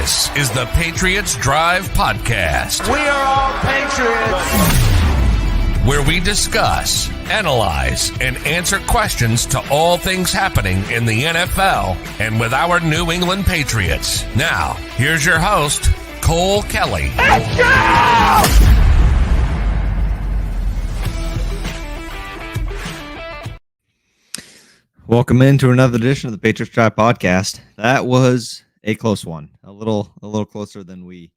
This is the Patriots Drive Podcast. We are all Patriots. Where we discuss, analyze, and answer questions to all things happening in the NFL and with our New England Patriots. Now, here's your host, Cole Kelly. Let's go! Welcome into another edition of the Patriots Drive Podcast. That was a close one, a little closer than we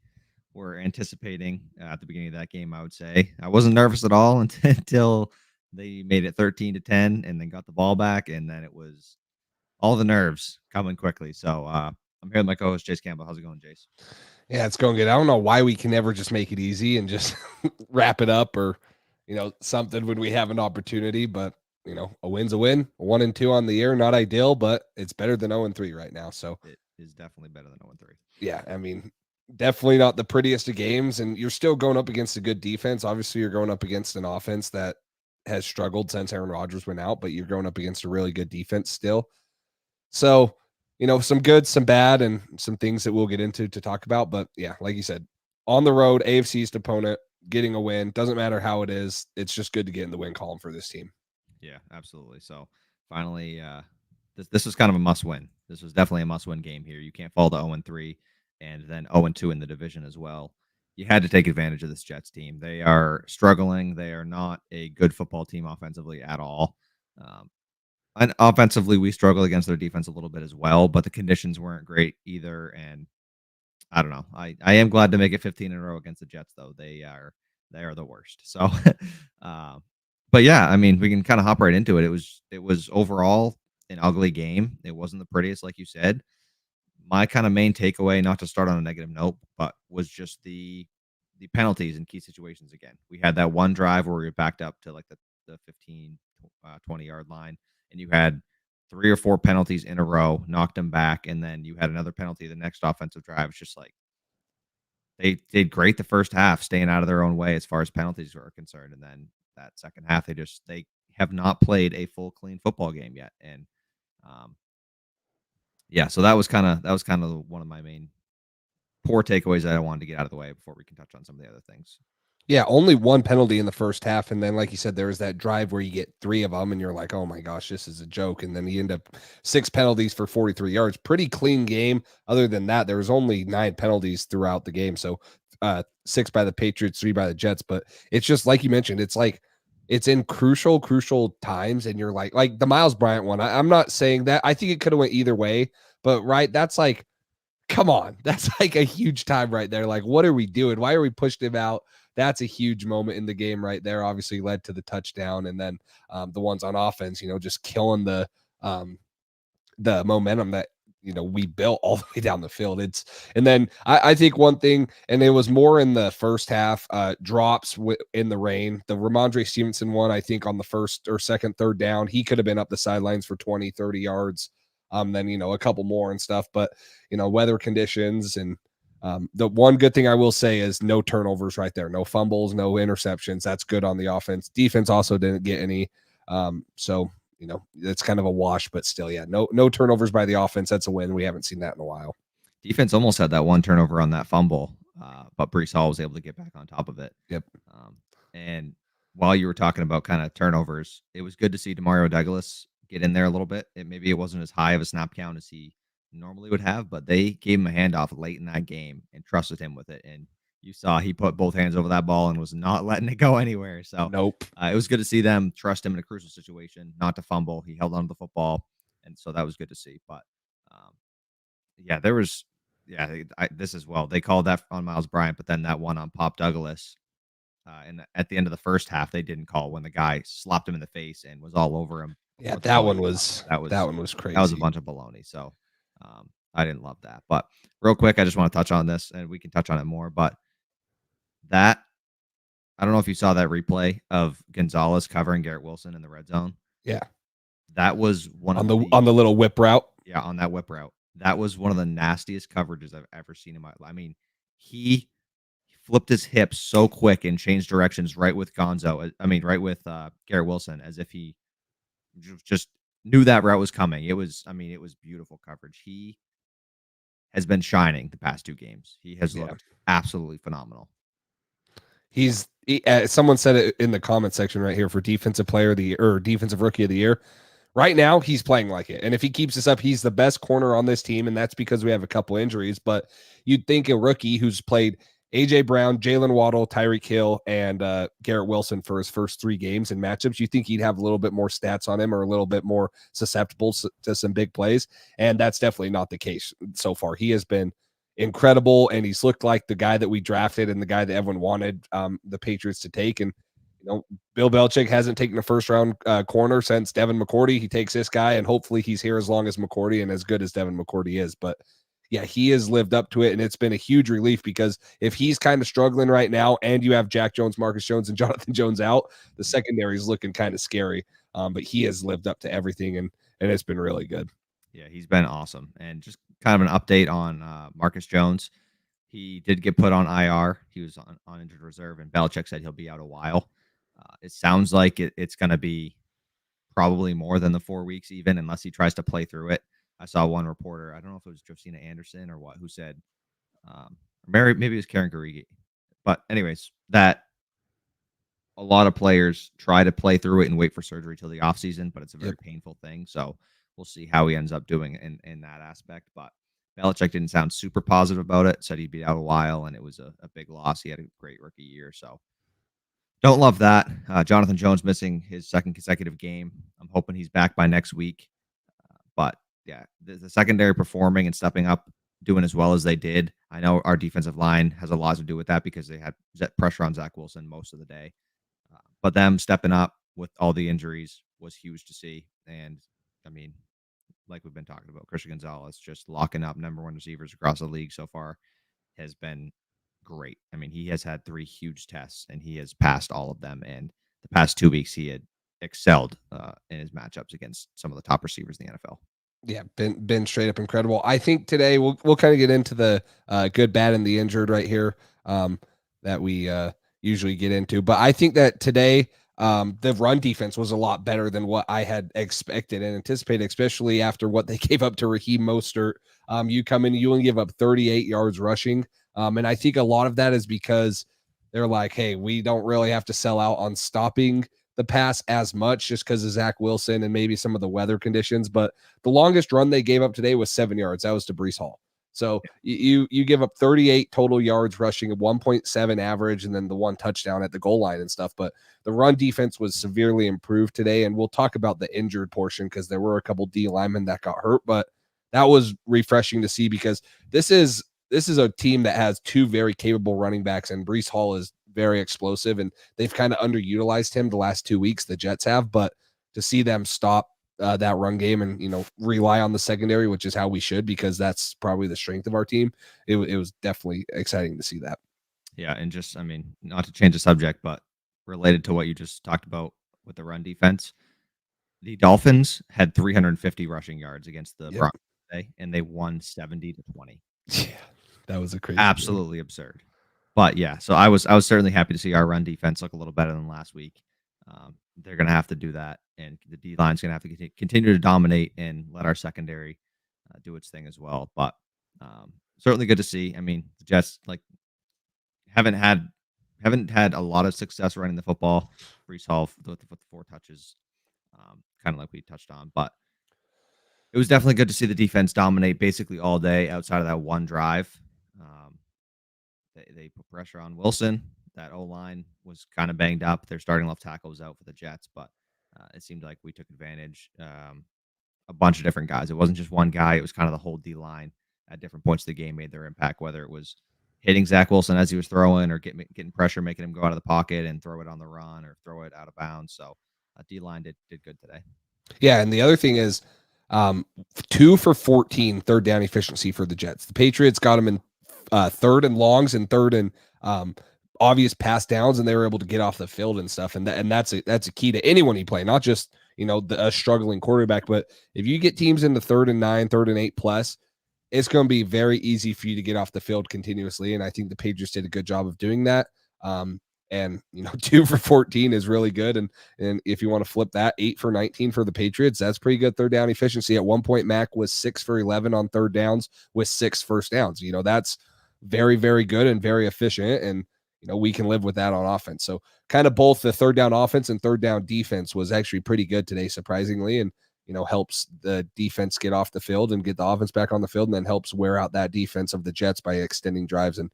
were anticipating at the beginning of that game. I would say I wasn't nervous at all until they made it 13-10 and then got the ball back, and then it was all the nerves coming quickly. So I'm here with my co-host Jace Campbell. How's it going, Jace? Yeah, it's going good. I don't know why we can never just make it easy and just wrap it up, or something when we have an opportunity, but. A win's a win. 1-2 on the year, not ideal, but it's better than 0-3 right now. So it is definitely better than 0-3. Yeah, I mean, definitely not the prettiest of games, and you're still going up against a good defense. Obviously, you're going up against an offense that has struggled since Aaron Rodgers went out, but you're going up against a really good defense still. So, some good, some bad, and some things that we'll get into to talk about. But yeah, like you said, on the road, AFC East opponent, getting a win. Doesn't matter how it is. It's just good to get in the win column for this team. Yeah, absolutely. So finally, this was kind of a must-win. This was definitely a must-win game here. You can't fall to 0-3 and then 0-2 in the division as well. You had to take advantage of this Jets team. They are struggling. They are not a good football team offensively at all. And offensively, we struggle against their defense a little bit as well, but the conditions weren't great either. And I don't know. I am glad to make it 15 in a row against the Jets, though. They are the worst. So, but yeah, I mean, we can kind of hop right into it. It was overall an ugly game. It wasn't the prettiest, like you said. My kind of main takeaway, not to start on a negative note, but was just the penalties in key situations again. We had that one drive where we were backed up to like the 15, 20-yard line, and you had 3 or 4 penalties in a row, knocked them back, and then you had another penalty the next offensive drive. It's just like they did great the first half, staying out of their own way as far as penalties were concerned, and then that second half, they have not played a full clean football game yet. And yeah, so that was kind of one of my main poor takeaways that I wanted to get out of the way before we can touch on some of the other things. Yeah, only one penalty in the first half, and then like you said, there was that drive where you get 3 of them and you're like, oh my gosh, this is a joke. And then you end up 6 penalties for 43 yards. Pretty clean game. Other than that, there was only 9 penalties throughout the game. So 6 by the Patriots, 3 by the Jets. But it's just like you mentioned, it's like it's in crucial times, and you're like the Miles Bryant one. I'm not saying that. I think it could have went either way, but right, that's like, come on, that's like a huge time right there. Like, what are we doing? Why are we pushing him out? That's a huge moment in the game right there. Obviously led to the touchdown, and then the ones on offense, just killing the momentum that we built all the way down the field. And then I think one thing, and it was more in the first half, drops in the rain. The Ramondre Stevenson one, I think on the first or second, third down, he could have been up the sidelines for 20, 30 yards. Then, a couple more and stuff, but weather conditions. And the one good thing I will say is no turnovers right there. No fumbles, no interceptions. That's good on the offense. Defense also didn't get any. So it's kind of a wash, but still, yeah, no turnovers by the offense. That's a win. We haven't seen that in a while. Defense almost had that one turnover on that fumble, but Breece Hall was able to get back on top of it. Yep. And while you were talking about kind of turnovers, it was good to see Demario Douglas get in there a little bit. Maybe it wasn't as high of a snap count as he normally would have, but they gave him a handoff late in that game and trusted him with it. And you saw he put both hands over that ball and was not letting it go anywhere. So nope. It was good to see them trust him in a crucial situation, not to fumble. He held on to the football, and so that was good to see. But yeah, there was this as well. They called that on Miles Bryant, but then that one on Pop Douglas. And at the end of the first half, they didn't call when the guy slapped him in the face and was all over him. Yeah, that one was crazy. That was a bunch of baloney. So I didn't love that. But real quick, I just want to touch on this, and we can touch on it more. But that, I don't know if you saw that replay of Gonzalez covering Garrett Wilson in the red zone. Yeah, that was one on the little whip route. Yeah, on that whip route. That was one of the nastiest coverages I've ever seen in my life. I mean, he flipped his hips so quick and changed directions right with Garrett Wilson, as if he just knew that route was coming. It was beautiful coverage. He has been shining the past 2 games. He has looked absolutely phenomenal. Someone said it in the comment section right here for defensive player of the year or defensive rookie of the year. Right now, he's playing like it. And if he keeps this up, he's the best corner on this team. And that's because we have a couple injuries. But you'd think a rookie who's played A.J. Brown, Jalen Waddle, Tyreek Hill, and Garrett Wilson for his first 3 games and matchups, you think he'd have a little bit more stats on him or a little bit more susceptible to some big plays. And that's definitely not the case so far. He has been incredible, and he's looked like the guy that we drafted and the guy that everyone wanted the Patriots to take. And Bill Belichick hasn't taken a first-round corner since Devin McCourty. He takes this guy, and hopefully he's here as long as McCourty and as good as Devin McCourty is. But, yeah, he has lived up to it, and it's been a huge relief because if he's kind of struggling right now and you have Jack Jones, Marcus Jones, and Jonathan Jones out, the secondary is looking kind of scary. But he has lived up to everything, and it's been really good. Yeah, he's been awesome. And just kind of an update on Marcus Jones. He did get put on IR. He was on injured reserve, and Belichick said he'll be out a while. It sounds like it's going to be probably more than the 4 weeks even, unless he tries to play through it. I saw one reporter, I don't know if it was Josina Anderson or what, who said, maybe it was Karen Garigi. But anyways, that a lot of players try to play through it and wait for surgery till the offseason, but it's a very painful thing. So we'll see how he ends up doing in that aspect. But Belichick didn't sound super positive about it, said he'd be out a while, and it was a big loss. He had a great rookie year, so don't love that. Jonathan Jones missing his 2nd consecutive game. I'm hoping he's back by next week. But, yeah, the secondary performing and stepping up, doing as well as they did. I know our defensive line has a lot to do with that because they had pressure on Zach Wilson most of the day. But them stepping up with all the injuries was huge to see. And, I mean, like we've been talking about, Christian Gonzalez just locking up number 1 receivers across the league so far has been great. I mean, he has had 3 huge tests, and he has passed all of them. And the past 2 weeks, he had excelled in his matchups against some of the top receivers in the NFL. Yeah, been straight up incredible. I think today we'll kind of get into the good, bad, and the injured right here that we usually get into. But I think that today the run defense was a lot better than what I had expected and anticipated, especially after what they gave up to Raheem Mostert. You come in, you only give up 38 yards rushing. And I think a lot of that is because they're like, hey, we don't really have to sell out on stopping the pass as much just because of Zach Wilson and maybe some of the weather conditions. But the longest run they gave up today was 7 yards. That was to Breece Hall. So you give up 38 total yards rushing, a 1.7 average, and then the 1 touchdown at the goal line and stuff. But the run defense was severely improved today. And we'll talk about the injured portion because there were a couple D linemen that got hurt. But that was refreshing to see because this is a team that has 2 very capable running backs, and Breece Hall is very explosive, and they've kind of underutilized him the last 2 weeks, the Jets have. But to see them stop that run game and, rely on the secondary, which is how we should, because that's probably the strength of our team. It was definitely exciting to see that. Yeah. And just, I mean, not to change the subject, but related to what you just talked about with the run defense, the Dolphins had 350 rushing yards against the Broncos today, and they won 70-20. Yeah, that was a crazy absolutely absurd. But yeah, so I was certainly happy to see our run defense look a little better than last week. They're going to have to do that, and the D line's going to have to continue to dominate and let our secondary do its thing as well. But certainly good to see. I mean, the Jets haven't had a lot of success running the football. Breece Hall with the 4 touches, kind of like we touched on, but it was definitely good to see the defense dominate basically all day outside of that 1 drive. They put pressure on Wilson. That O-line was kind of banged up. Their starting left tackle was out for the Jets, but it seemed like we took advantage. A bunch of different guys. It wasn't just one guy. It was kind of the whole D-line at different points of the game made their impact, whether it was hitting Zach Wilson as he was throwing or getting pressure, making him go out of the pocket and throw it on the run or throw it out of bounds. So D-line did good today. Yeah, and the other thing is 2 for 14 third down efficiency for the Jets. The Patriots got them in 3rd and longs and 3rd and obvious pass downs, and they were able to get off the field and stuff. And that's a key to anyone you play, not just a struggling quarterback. But if you get teams into 3rd and 9, 3rd and 8 plus, it's going to be very easy for you to get off the field continuously. And I think the Patriots did a good job of doing that. And 2 for 14 is really good. And if you want to flip that, 8 for 19 for the Patriots, that's pretty good third down efficiency. At one point, Mac was 6 for 11 on third downs with 6 first downs. That's very, very good and very efficient. And we can live with that on offense. So kind of both the third down offense and third down defense was actually pretty good today, surprisingly. And helps the defense get off the field and get the offense back on the field, and then helps wear out that defense of the Jets by extending drives. And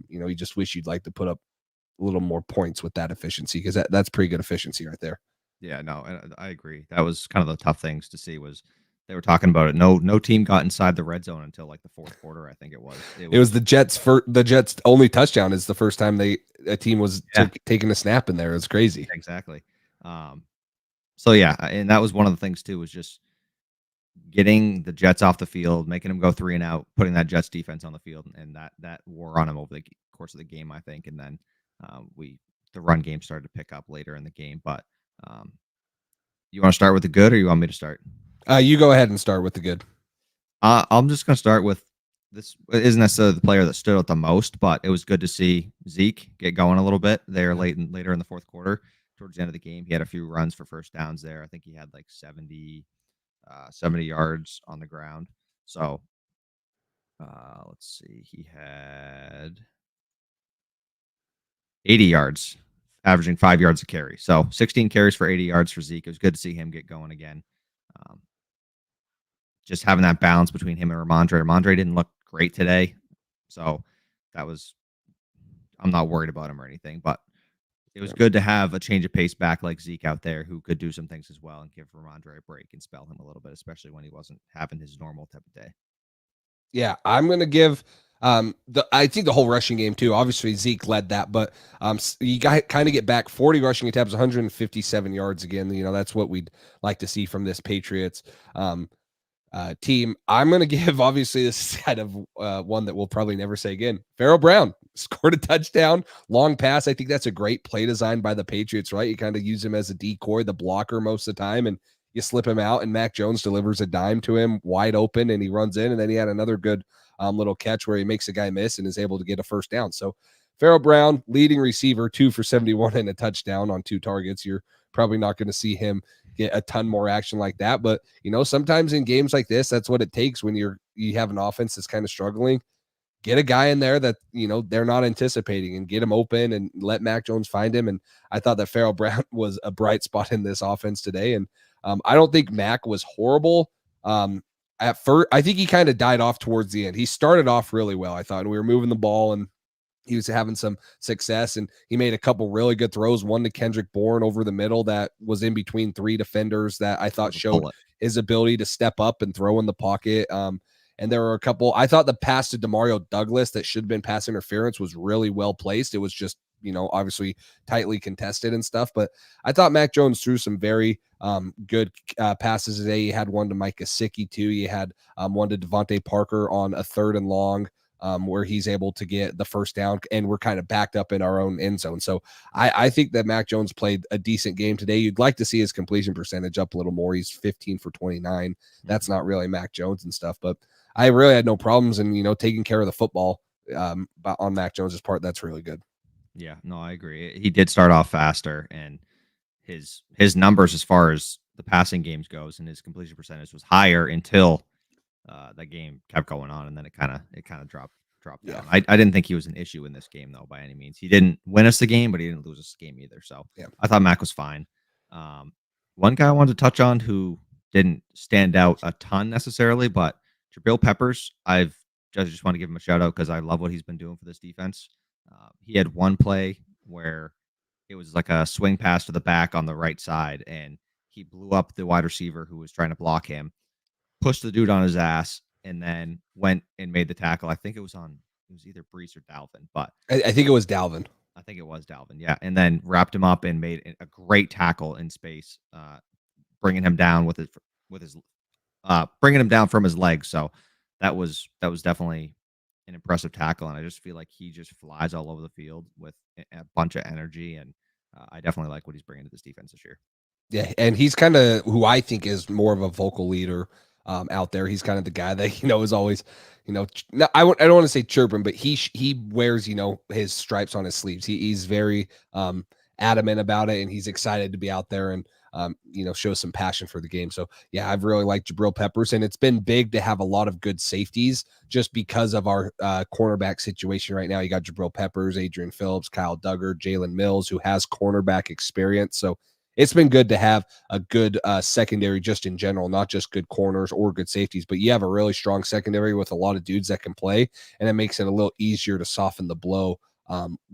you just wish you'd like to put up a little more points with that efficiency, because that's pretty good efficiency right there. Yeah, no, and I agree. That was kind of the tough things to see. Was they were talking about it. No team got inside the red zone until like the fourth quarter. I think it was. It was the Jets. The Jets' only touchdown is the first time a team was taking a snap in there. It's crazy. Exactly. So yeah, and that was one of the things too, was just getting the Jets off the field, making them go 3 and out, putting that Jets defense on the field, and that wore on them over the course of the game, I think. And then the run game started to pick up later in the game. But you want to start with the good, or you want me to start? You go ahead and start with the good. I'm just going to start with this. Isn't necessarily the player that stood out the most, but it was good to see Zeke get going a little bit there later in the fourth quarter. Towards the end of the game, he had a few runs for first downs there. I think he had like 70 yards on the ground. So let's see, he had 80 yards, averaging 5 yards a carry. So 16 carries for 80 yards for Zeke. It was good to see him get going again. Just having that balance between him and Ramondre. Ramondre didn't look great today, so I'm not worried about him or anything, but it was good to have a change of pace back like Zeke out there who could do some things as well and give Ramondre a break and spell him a little bit, especially when he wasn't having his normal type of day. Yeah, I'm going to give I think the whole rushing game too. Obviously Zeke led that, but you got kind of get back 40 rushing attempts, 157 yards again. That's what we'd like to see from this Patriots team. I'm going to give, obviously, this is kind of one that we'll probably never say again. Pharaoh Brown scored a touchdown, long pass. I think that's a great play design by the Patriots, right? You kind of use him as a decoy, the blocker most of the time, and you slip him out, and Mac Jones delivers a dime to him wide open, and he runs in, and then he had another good little catch where he makes a guy miss and is able to get a first down. So Pharaoh Brown, leading receiver, 2 for 71 and a touchdown on 2 targets. You're probably not going to see him get a ton more action like that. But, sometimes in games like this, that's what it takes when you have an offense that's kind of struggling. Get a guy in there that, they're not anticipating, and get him open and let Mac Jones find him. And I thought that Pharaoh Brown was a bright spot in this offense today. And I don't think Mac was horrible. At first, I think he kind of died off towards the end. He started off really well, I thought, and we were moving the ball, and he was having some success, and he made a couple really good throws. One to Kendrick Bourne over the middle that was in between 3 defenders that I thought showed his ability to step up and throw in the pocket. And there were a couple. I thought the pass to Demario Douglas that should have been pass interference was really well placed. It was just, obviously tightly contested and stuff. But I thought Mac Jones threw some very good passes today. He had one to Mike Gesicki too. He had one to Devontae Parker on a 3rd and long. Where he's able to get the first down, and we're kind of backed up in our own end zone. So I think that Mac Jones played a decent game today. You'd like to see his completion percentage up a little more. He's 15 for 29. That's not really Mac Jones and stuff, but I really had no problems in, taking care of the football on Mac Jones's part. That's really good. Yeah, no, I agree. He did start off faster, and his numbers as far as the passing games goes and his completion percentage was higher until that game kept going on, and then it kind of dropped down. Yeah. I didn't think he was an issue in this game though, by any means. He didn't win us the game, but he didn't lose us the game either. So yeah. I thought Mac was fine. One guy I wanted to touch on who didn't stand out a ton necessarily, but Jabril Peppers, I just want to give him a shout out because I love what he's been doing for this defense. He had one play where it was like a swing pass to the back on the right side, and he blew up the wide receiver who was trying to block him, pushed the dude on his ass, and then went and made the tackle. I think it was either Brees or Dalvin, but I think it was Dalvin. I think it was Dalvin, yeah. And then wrapped him up and made a great tackle in space, bringing him down with his bringing him down from his legs. So that was definitely an impressive tackle, and I just feel like he just flies all over the field with a bunch of energy, and I definitely like what he's bringing to this defense this year. Yeah, and he's kind of who I think is more of a vocal leader out there. He's kind of the guy that, is always, I don't want to say chirping, but he wears, his stripes on his sleeves. He's very adamant about it, and he's excited to be out there and, show some passion for the game. So yeah, I've really liked Jabril Peppers, and it's been big to have a lot of good safeties just because of our cornerback situation right now. You got Jabril Peppers, Adrian Phillips, Kyle Duggar, Jalen Mills, who has cornerback experience. So it's been good to have a good secondary just in general, not just good corners or good safeties, but you have a really strong secondary with a lot of dudes that can play, and it makes it a little easier to soften the blow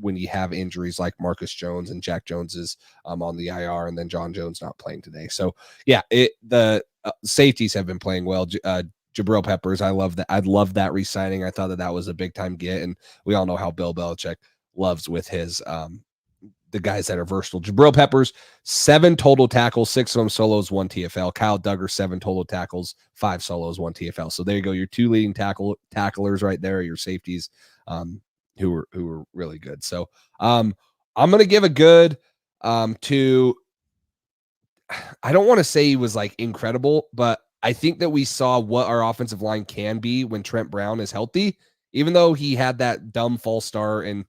when you have injuries like Marcus Jones and Jack Jones is on the IR, and then John Jones not playing today. So yeah, the safeties have been playing well. Jabril Peppers, I love that. I'd love that re-signing. I thought that was a big time get, and we all know how Bill Belichick loves with his the guys that are versatile. Jabril Peppers, 7 total tackles, 6 of them solos, 1 TFL. Kyle Duggar, 7 total tackles, 5 solos, 1 TFL. So there you go. Your 2 leading tacklers right there, your safeties, who were really good. So I'm going to give a good to, I don't want to say he was like incredible, but I think that we saw what our offensive line can be when Trent Brown is healthy, even though he had that dumb false start and,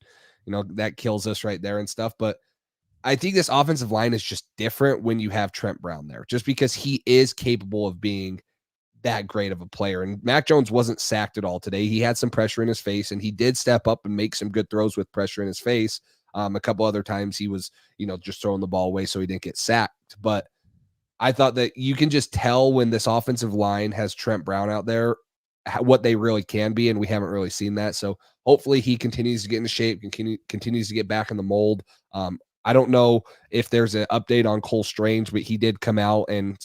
that kills us right there and stuff. But I think this offensive line is just different when you have Trent Brown there, just because he is capable of being that great of a player. And Mac Jones wasn't sacked at all today. He had some pressure in his face, and he did step up and make some good throws with pressure in his face. A couple other times he was, just throwing the ball away so he didn't get sacked. But I thought that you can just tell when this offensive line has Trent Brown out there what they really can be, and we haven't really seen that. So hopefully he continues to get into shape, continues to get back in the mold. I don't know if there's an update on Cole Strange, but he did come out, and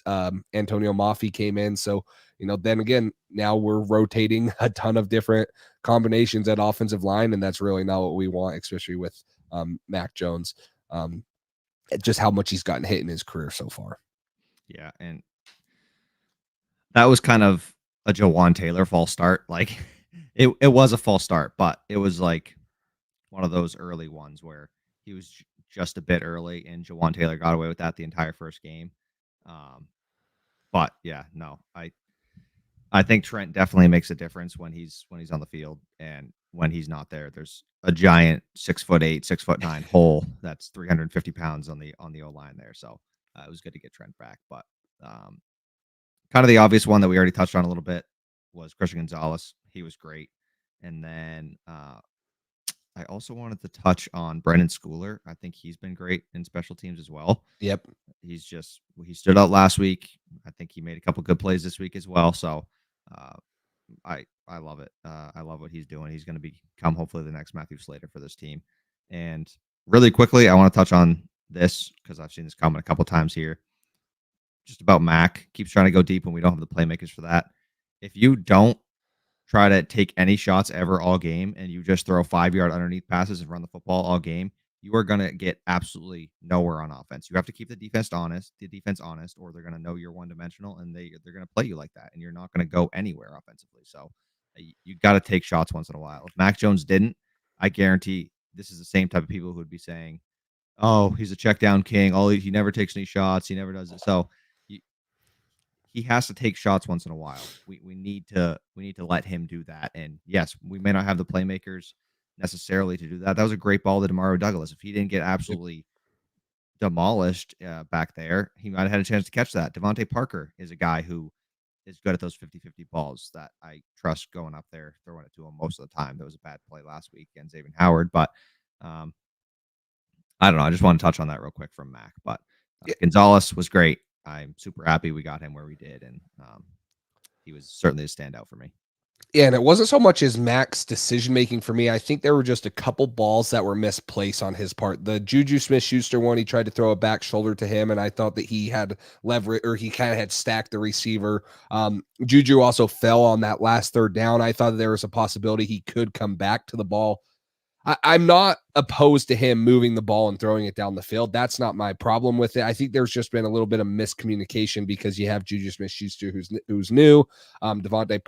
Antonio Mafi came in. So, then again, now we're rotating a ton of different combinations at offensive line, and that's really not what we want, especially with Mac Jones, just how much he's gotten hit in his career so far. Yeah, and that was kind of a Jawan Taylor false start. Like it was a false start, but it was like one of those early ones where he was just a bit early, and Jawan Taylor got away with that the entire first game. But yeah, no, I think Trent definitely makes a difference when he's on the field, and when he's not there, there's a giant 6'8", 6'9" hole that's 350 pounds on the O line there. So it was good to get Trent back, but kind of the obvious one that we already touched on a little bit was Christian Gonzalez. He was great. And then I also wanted to touch on Brendan Schooler. I think he's been great in special teams as well. Yep. He stood out last week. I think he made a couple good plays this week as well. So I love it. I love what he's doing. He's going to become hopefully the next Matthew Slater for this team. And really quickly, I want to touch on this because I've seen this comment a couple times here. Just about Mac. Keeps trying to go deep when we don't have the playmakers for that. If you don't try to take any shots ever all game, and you just throw 5-yard underneath passes and run the football all game, you are going to get absolutely nowhere on offense. You have to keep the defense honest, or they're going to know you're one-dimensional, and they're going to play you like that, and you're not going to go anywhere offensively. So you got to take shots once in a while. If Mac Jones didn't, I guarantee this is the same type of people who would be saying, "Oh, he's a check down king. He never takes any shots. He never does it." So he has to take shots once in a while. We need to let him do that. And yes, we may not have the playmakers necessarily to do that. That was a great ball to Demario Douglas. If he didn't get absolutely demolished back there, he might have had a chance to catch that. Devontae Parker is a guy who is good at those 50-50 balls that I trust going up there, throwing it to him most of the time. That was a bad play last week against Xavier Howard, but I don't know. I just want to touch on that real quick from Mac. But Gonzalez was great. I'm super happy we got him where we did, and he was certainly a standout for me. Yeah, and it wasn't so much as Mac's decision-making for me. I think there were just a couple balls that were misplaced on his part. The Juju Smith-Schuster one, he tried to throw a back shoulder to him, and I thought that he had leverage, or he kind of had stacked the receiver. Juju also fell on that last third down. I thought that there was a possibility he could come back to the ball. I'm not opposed to him moving the ball and throwing it down the field. That's not my problem with it. I think there's just been a little bit of miscommunication because you have Juju Smith-Schuster who's new, Devontae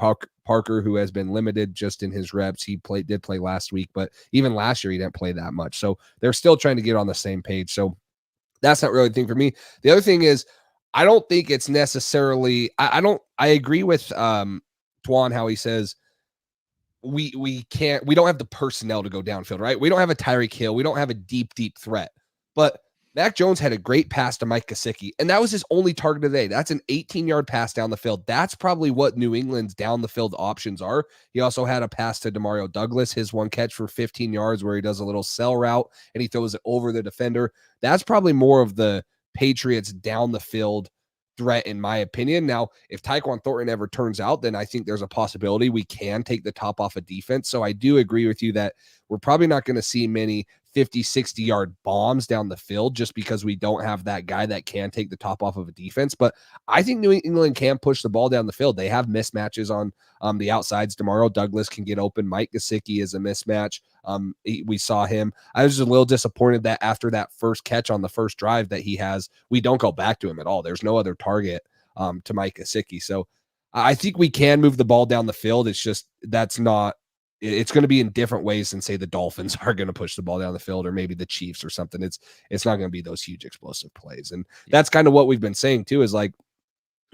Parker, who has been limited just in his reps. He did play last week, but even last year he didn't play that much. So they're still trying to get on the same page. So that's not really the thing for me. The other thing is I don't think it's necessarily. I agree with Twan how he says we don't have the personnel to go downfield, right? We don't have a Tyreek Hill. We don't have a deep threat. But Mac Jones had a great pass to Mike Gesicki, and that was his only target today. That's an 18-yard pass down the field. That's probably what New England's down the field options are. He also had a pass to Demario Douglas, his one catch for 15 yards where he does a little sell route and he throws it over the defender. That's probably more of the Patriots down the field threat, in my opinion. Now, if Tyquan Thornton ever turns out, then I think there's a possibility we can take the top off of defense. So I do agree with you that we're probably not going to see many 50, 60-yard bombs down the field just because we don't have that guy that can take the top off of a defense. But I think New England can push the ball down the field. They have mismatches on the outsides. Demario Douglas can get open. Mike Gesicki is a mismatch. We saw him. I was just a little disappointed that after that first catch on the first drive that he has, we don't go back to him at all. There's no other target to Mike Gesicki. So I think we can move the ball down the field. It's just it's going to be in different ways than, say, the Dolphins are going to push the ball down the field, or maybe the Chiefs or something. It's not going to be those huge explosive plays. And that's kind of what we've been saying too, is like,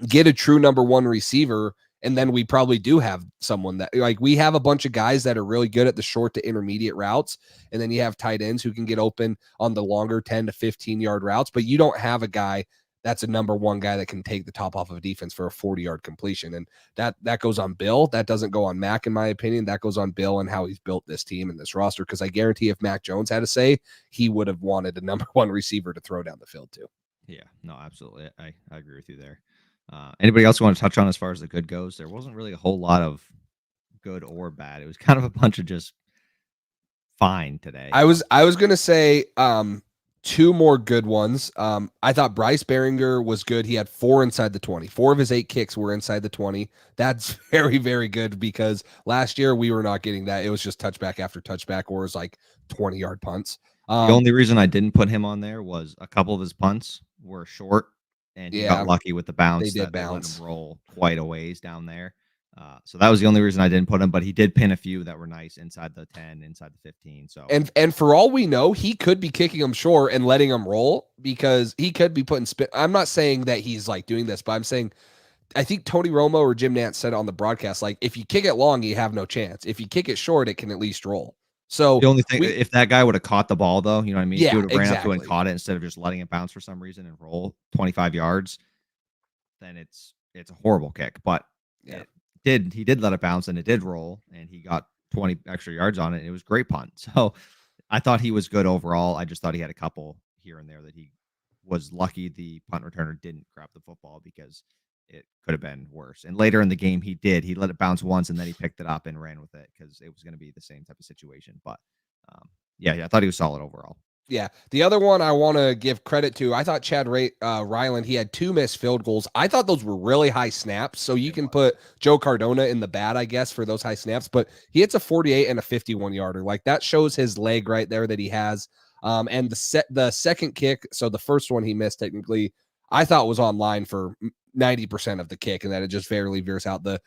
get a true number one receiver. And then we probably do have someone that, like, we have a bunch of guys that are really good at the short to intermediate routes. And then you have tight ends who can get open on the longer 10 to 15-yard routes, but you don't have a guy that's a number one guy that can take the top off of a defense for a 40-yard completion. And that goes on Bill. That doesn't go on Mac, in my opinion. That goes on Bill and how he's built this team and this roster. Because I guarantee if Mac Jones had a say, he would have wanted a number one receiver to throw down the field to. Yeah, no, absolutely. I agree with you there. Anybody else you want to touch on as far as the good goes? There wasn't really a whole lot of good or bad. It was kind of a bunch of just fine today. I was going to say two more good ones. I thought Bryce Behringer was good. He had 4 inside the 20. 4 of his 8 kicks were inside the 20. That's very, very good, because last year we were not getting that. It was just touchback after touchback, or it was like 20-yard punts. The only reason I didn't put him on there was a couple of his punts were short, and he got lucky with the bounce. They did let bounce. him roll quite a ways down there. So that was the only reason I didn't put him, but he did pin a few that were nice inside the 10, inside the 15. So and for all we know, he could be kicking them short and letting them roll, because he could be putting spin. I'm not saying that he's like doing this, but I'm saying, I think Tony Romo or Jim Nantz said on the broadcast, like, if you kick it long, you have no chance. If you kick it short, it can at least roll. So the only thing, if that guy would have caught the ball, though, you know what I mean? Yeah, he would have ran up to it exactly. and caught it instead of just letting it bounce for some reason and roll 25 yards. Then it's a horrible kick. But he did let it bounce, and it did roll, and he got 20 extra yards on it. And it was a great punt. So I thought he was good overall. I just thought he had a couple here and there that he was lucky the punt returner didn't grab the football, because it could have been worse. And later in the game, he let it bounce once, and then he picked it up and ran with it, because it was going to be the same type of situation. But I thought he was solid overall. Yeah. The other one I want to give credit to, I thought Chad Ryland, he had 2 missed field goals. I thought those were really high snaps. So you can put Joe Cardona in the bad, I guess, for those high snaps. But he hits a 48 and a 51-yarder. Like, that shows his leg right there that he has. And the second kick, so the first one he missed, technically, I thought was online for 90% of the kick, and that it just barely veers out. The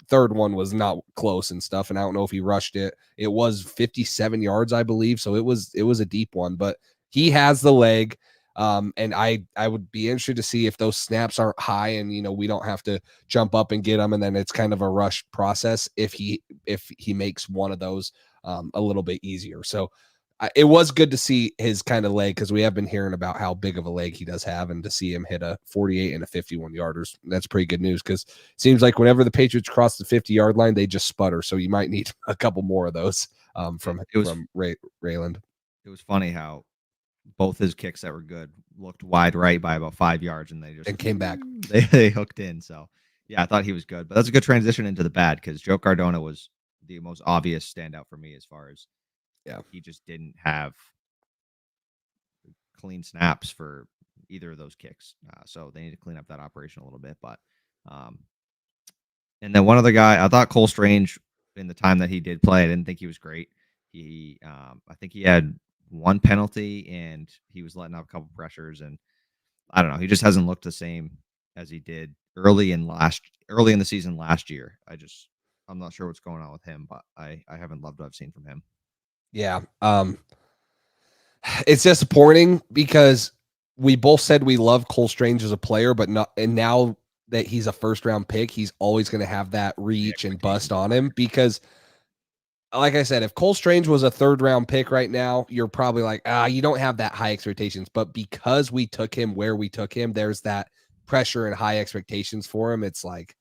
third one was not close and stuff, and I don't know if he rushed it. It was 57 yards, I believe, so it was a deep one, but he has the leg. And I would be interested to see if those snaps aren't high, and we don't have to jump up and get them, and then it's kind of a rush process if he makes one of those a little bit easier. So it was good to see his kind of leg, because we have been hearing about how big of a leg he does have, and to see him hit a 48 and a 51-yarders, that's pretty good news, because it seems like whenever the Patriots cross the 50-yard line, they just sputter. So you might need a couple more of those from Rayland. It was funny how both his kicks that were good looked wide right by about 5 yards, and they just came back. They hooked in. So yeah, I thought he was good, but that's a good transition into the bad, because Joe Cardona was the most obvious standout for me, as far as he just didn't have clean snaps for either of those kicks. So they need to clean up that operation a little bit. But and then one other guy, I thought Cole Strange, in the time that he did play, I didn't think he was great. I think he had 1 penalty, and he was letting up a couple pressures, and I don't know, he just hasn't looked the same as he did early in the season last year. I'm not sure what's going on with him, but I haven't loved what I've seen from him. Yeah. It's disappointing, because we both said we love Cole Strange as a player, but not, and now that he's a first round pick, he's always going to have that reach and bust on him because, like I said, if Cole Strange was a third round pick right now, you're probably like, you don't have that high expectations. But because we took him where we took him, there's that pressure and high expectations for him. It's like,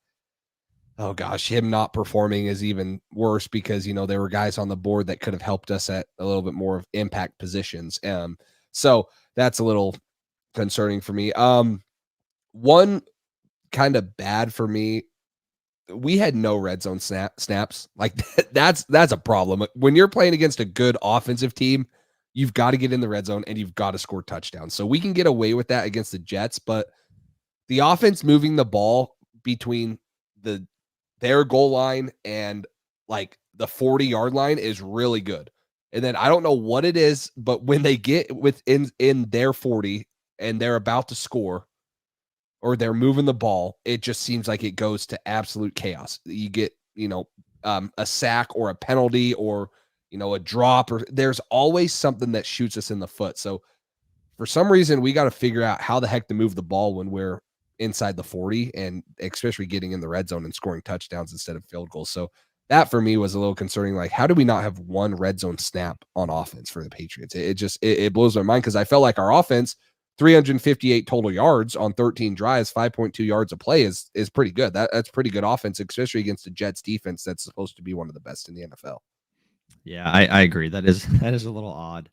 oh gosh, him not performing is even worse because, you know, there were guys on the board that could have helped us at a little bit more of impact positions. So that's a little concerning for me. One kind of bad for me, we had no red zone snaps. Like that's a problem. When you're playing against a good offensive team, you've got to get in the red zone and you've got to score touchdowns. So we can get away with that against the Jets, but the offense moving the ball between their goal line and like the 40-yard line is really good. And then I don't know what it is, but when they get within their 40 and they're about to score or they're moving the ball, it just seems like it goes to absolute chaos. You get, you know, a sack or a penalty or, you know, a drop, or there's always something that shoots us in the foot. So for some reason, we got to figure out how the heck to move the ball when we're inside the 40 and especially getting in the red zone and scoring touchdowns instead of field goals. So that for me was a little concerning. Like, how do we not have one red zone snap on offense for the Patriots? It blows my mind because I felt like our offense, 358 total yards on 13 drives, 5.2 yards a play is pretty good. That's pretty good offense, especially against the Jets defense that's supposed to be one of the best in the NFL. Yeah, I agree. That is a little odd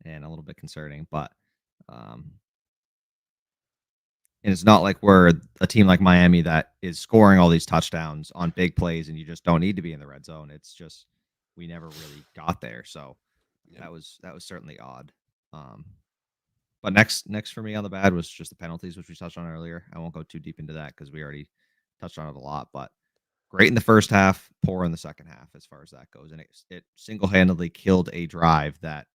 and a little bit concerning, but and it's not like we're a team like Miami that is scoring all these touchdowns on big plays and you just don't need to be in the red zone. It's just we never really got there. So that was certainly odd. But next for me on the bad was just the penalties, which we touched on earlier. I won't go too deep into that because we already touched on it a lot. But great in the first half, poor in the second half as far as that goes. And it single-handedly killed a drive that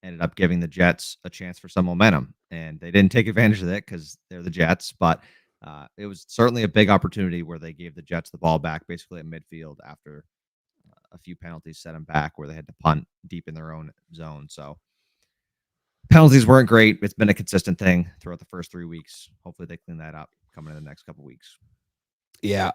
ended up giving the Jets a chance for some momentum. And they didn't take advantage of it because they're the Jets. But it was certainly a big opportunity where they gave the Jets the ball back basically at midfield after a few penalties set them back where they had to punt deep in their own zone. So penalties weren't great. It's been a consistent thing throughout the first 3 weeks. Hopefully they clean that up coming in the next couple weeks. Yeah.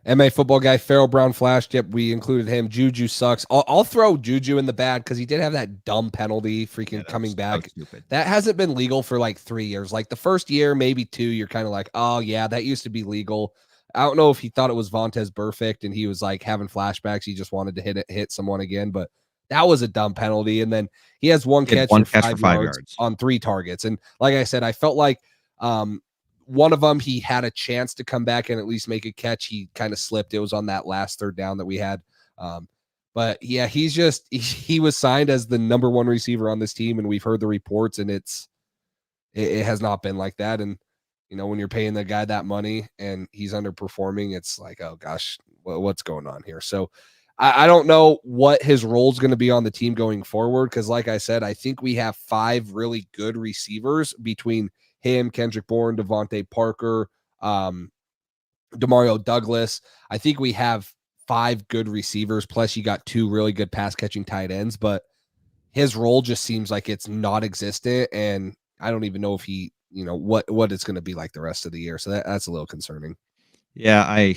MA football guy, Farrell Brown flashed. Yep, we included him. Juju sucks. I'll throw Juju in the bad because he did have that dumb penalty coming back. That hasn't been legal for like 3 years. Like the first year, maybe 2, you're kind of like, oh, yeah, that used to be legal. I don't know if he thought it was Vontez Burfict and he was like having flashbacks. He just wanted to hit someone again, but that was a dumb penalty. And then he has one catch for 5 yards on 3 targets. And like I said, I felt like one of them, he had a chance to come back and at least make a catch. He kind of slipped. It was on that last third down that we had. But yeah, he was signed as the number 1 receiver on this team. And we've heard the reports and it has not been like that. And, you know, when you're paying the guy that money and he's underperforming, it's like, oh gosh, what's going on here? So I don't know what his role is going to be on the team going forward. Cause like I said, I think we have 5 really good receivers between him, Kendrick Bourne, Devontae Parker, Demario Douglas. I think we have 5 good receivers. Plus, you got 2 really good pass catching tight ends, but his role just seems like it's not existent. And I don't even know if he, you know, what it's going to be like the rest of the year. So that's a little concerning. Yeah, I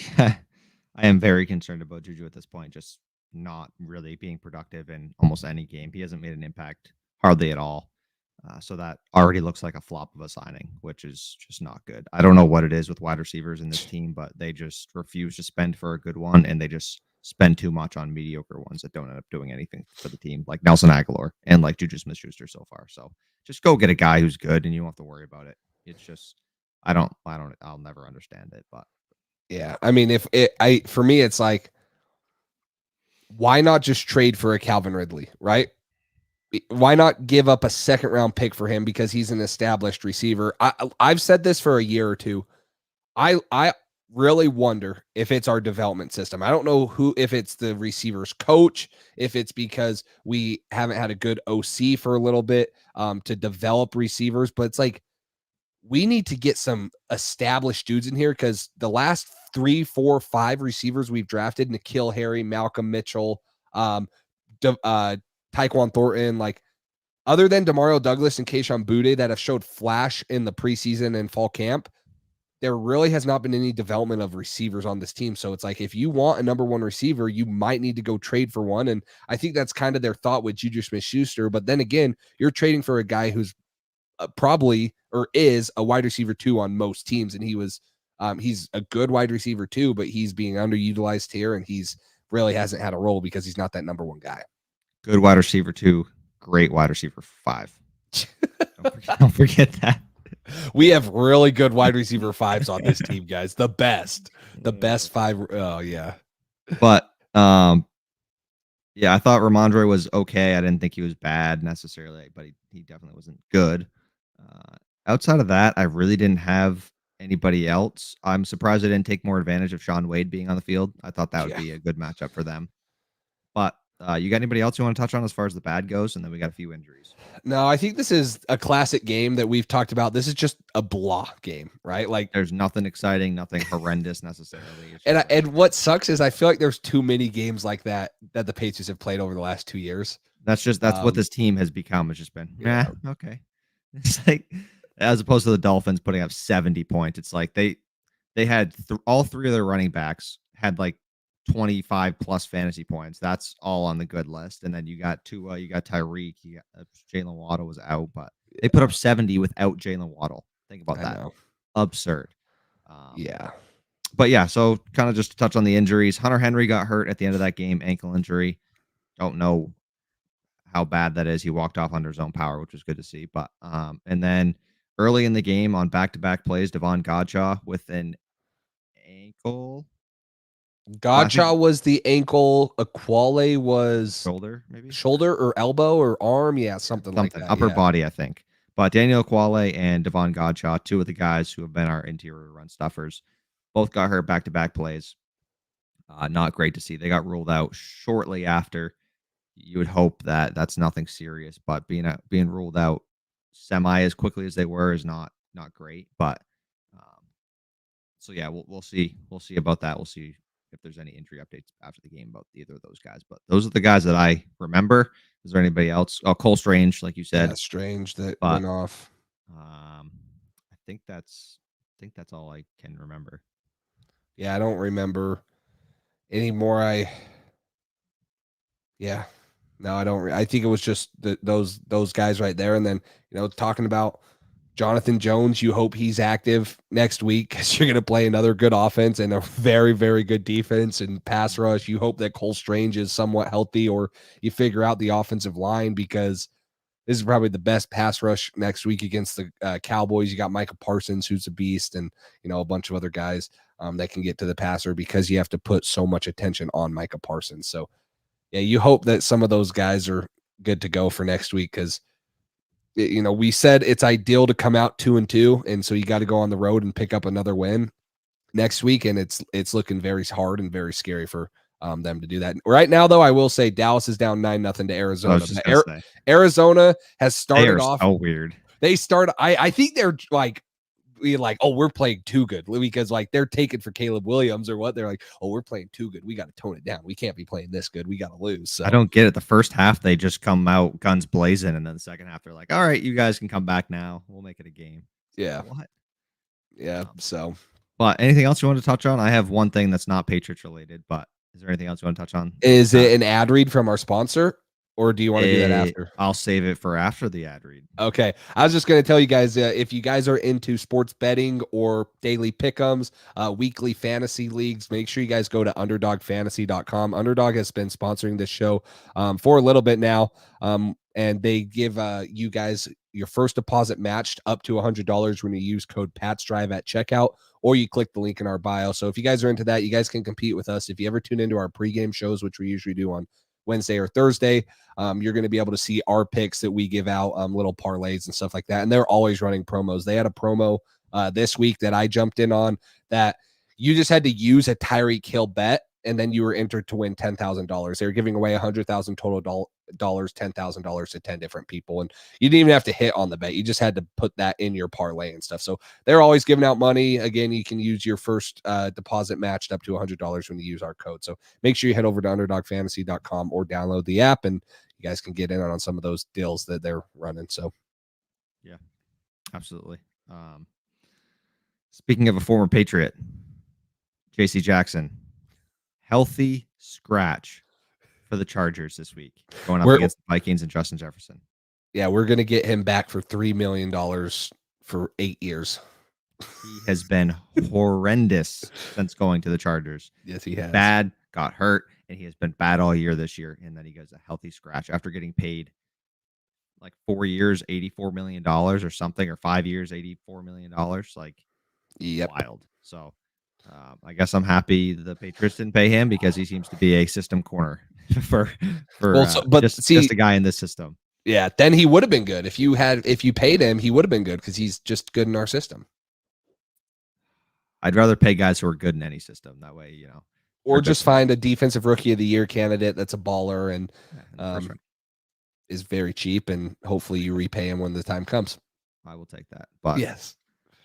am very concerned about Juju at this point, just not really being productive in almost any game. He hasn't made an impact hardly at all. So that already looks like a flop of a signing, which is just not good. I don't know what it is with wide receivers in this team, but they just refuse to spend for a good one, and they just spend too much on mediocre ones that don't end up doing anything for the team, like Nelson Aguilar and like Juju Smith-Schuster so far. So just go get a guy who's good, and you don't have to worry about it. It's just I'll never understand it. But yeah, I mean, for me, it's like, why not just trade for a Calvin Ridley, right? Why not give up a 2nd round pick for him because he's an established receiver? I've said this for a year or two. I really wonder if it's our development system. I don't know if it's the receivers coach, if it's because we haven't had a good OC for a little bit to develop receivers, but it's like we need to get some established dudes in here because the last 3, 4, 5 receivers we've drafted, N'Keal Harry, Malcolm Mitchell, Tyquan Thornton, like other than Demario Douglas and Kayshon Boutte that have showed flash in the preseason and fall camp, there really has not been any development of receivers on this team. So it's like, if you want a number one receiver, you might need to go trade for one. And I think that's kind of their thought with Juju Smith-Schuster. But then again, you're trading for a guy who's probably or is a wide receiver 2 on most teams. And he's a good wide receiver 2, but he's being underutilized here. And he's really hasn't had a role because he's not that number one guy. Good wide receiver 2, great wide receiver 5. Don't forget that. We have really good wide receiver 5s on this team, guys. The best 5. Oh yeah. But yeah, I thought Ramondre was okay. I didn't think he was bad necessarily, but he definitely wasn't good. Outside of that, I really didn't have anybody else. I'm surprised I didn't take more advantage of Shaun Wade being on the field. I thought that would be a good matchup for them. But you got anybody else you want to touch on as far as the bad goes? And then we got a few injuries. No, I think this is a classic game that we've talked about. This is just a blah game, right? Like, there's nothing exciting, nothing horrendous necessarily. And what sucks is I feel like there's too many games like that the Patriots have played over the last 2 years. That's what this team has become. It's just been, okay. It's like, as opposed to the Dolphins putting up 70 points. It's like they had all 3 of their running backs had like 25 plus fantasy points. That's all on the good list. And then you got Tua, you got Tyreek, you got Jalen Waddle was out, but they put up 70 without Jalen Waddle. Think about that. Absurd. Yeah. But yeah, so kind of just to touch on the injuries. Hunter Henry got hurt at the end of that game, ankle injury. Don't know how bad that is. He walked off under his own power, which was good to see. But and then early in the game on back-to-back plays, Devon Godchaux with an ankle. Godchaux was the ankle. Aquale was shoulder or elbow or arm. Yeah, something like that. Upper body, I think. But Daniel Aquale and Devon Godchaux, 2 of the guys who have been our interior run stuffers, both got hurt back-to-back plays. Not great to see. They got ruled out shortly after. You would hope that that's nothing serious, but being ruled out semi as quickly as they were is not great. But so yeah, we'll see. We'll see about that. We'll see if there's any injury updates after the game about either of those guys. But those are the guys that I remember. Is there anybody else? Oh, Cole Strange, like you said. Yeah, Strange that went off. I think that's all I can remember. Yeah, I don't remember anymore. I don't. I think it was just those guys right there. And then, talking about Jonathan Jones, you hope he's active next week because you're going to play another good offense and a very, very good defense and pass rush. You hope that Cole Strange is somewhat healthy, or you figure out the offensive line, because this is probably the best pass rush next week against the Cowboys. You got Micah Parsons, who's a beast, and a bunch of other guys that can get to the passer, because you have to put so much attention on Micah Parsons. So yeah, you hope that some of those guys are good to go for next week, because we said it's ideal to come out 2-2, and so you got to go on the road and pick up another win next week, and it's looking very hard and very scary for them to do that. Right now, though, I will say Dallas is down 9-0 to Arizona. Arizona has started off so weird. They start. I think they're we're playing too good, because they're taking for Caleb Williams or what. They're like, oh, we're playing too good. We got to tone it down. We can't be playing this good. We got to lose. So I don't get it. The first half, they just come out guns blazing. And then the second half, they're like, all right, you guys can come back now. We'll make it a game. Yeah. What? Yeah. But anything else you want to touch on? I have one thing that's not Patriots related, but is there anything else you want to touch on? Is it an ad read from our sponsor? Or do you want to do that after? I'll save it for after the ad read. Okay. I was just going to tell you guys, if you guys are into sports betting or daily pick'ems, weekly fantasy leagues, make sure you guys go to underdogfantasy.com. Underdog has been sponsoring this show for a little bit now. And they give you guys your first deposit matched up to $100 when you use code PATSDRIVE at checkout, or you click the link in our bio. So if you guys are into that, you guys can compete with us. If you ever tune into our pregame shows, which we usually do on Wednesday or Thursday, you're going to be able to see our picks that we give out, little parlays and stuff like that. And they're always running promos. They had a promo this week that I jumped in on, that you just had to use a Tyreek Hill bet, and then you were entered to win $10,000. They were giving away $100,000 total dollars, $10,000 to 10 different people. And you didn't even have to hit on the bet. You just had to put that in your parlay and stuff. So they're always giving out money. Again, you can use your first deposit matched up to $100 when you use our code. So make sure you head over to underdogfantasy.com or download the app and, you guys can get in on some of those deals that they're running. So, yeah, absolutely. Speaking of a former Patriot, J.C. Jackson, healthy scratch for the Chargers this week, going up against the Vikings and Justin Jefferson. Yeah, we're going to get him back for $3 million for 8 years. He has been horrendous since going to the Chargers. Yes, he has. Bad, got hurt, and he has been bad all year this year. And then he goes a healthy scratch after getting paid like 4 years, $84 million or something, or 5 years, $84 million. Like, wild. So I guess I'm happy the Patriots didn't pay him because he seems to be a system corner for just a guy in this system. Yeah, then he would have been good. If you paid him, he would have been good because he's just good in our system. I'd rather pay guys who are good in any system. That way, or just find a defensive rookie of the year candidate that's a baller and is very cheap, and hopefully you repay him when the time comes. I will take that. But yes,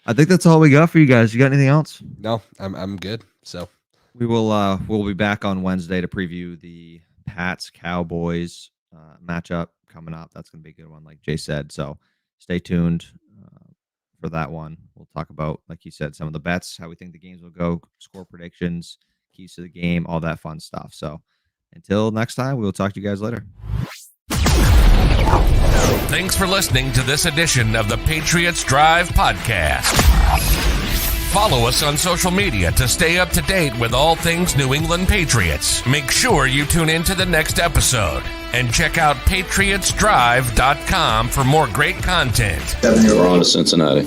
I think that's all we got for you guys. You got anything else? No, I'm good. So we'll be back on Wednesday to preview the Pats Cowboys matchup coming up. That's going to be a good one, like Jay said. So stay tuned for that one. We'll talk about, like you said, some of the bets, how we think the games will go, score predictions, keys to the game, all that fun stuff. So until next time, we'll talk to you guys later. Thanks for listening to this edition of the Patriots Drive podcast. Follow us on social media to stay up to date with all things New England Patriots. Make sure you tune in to the next episode and check out patriotsdrive.com for more great content. We're on to Cincinnati.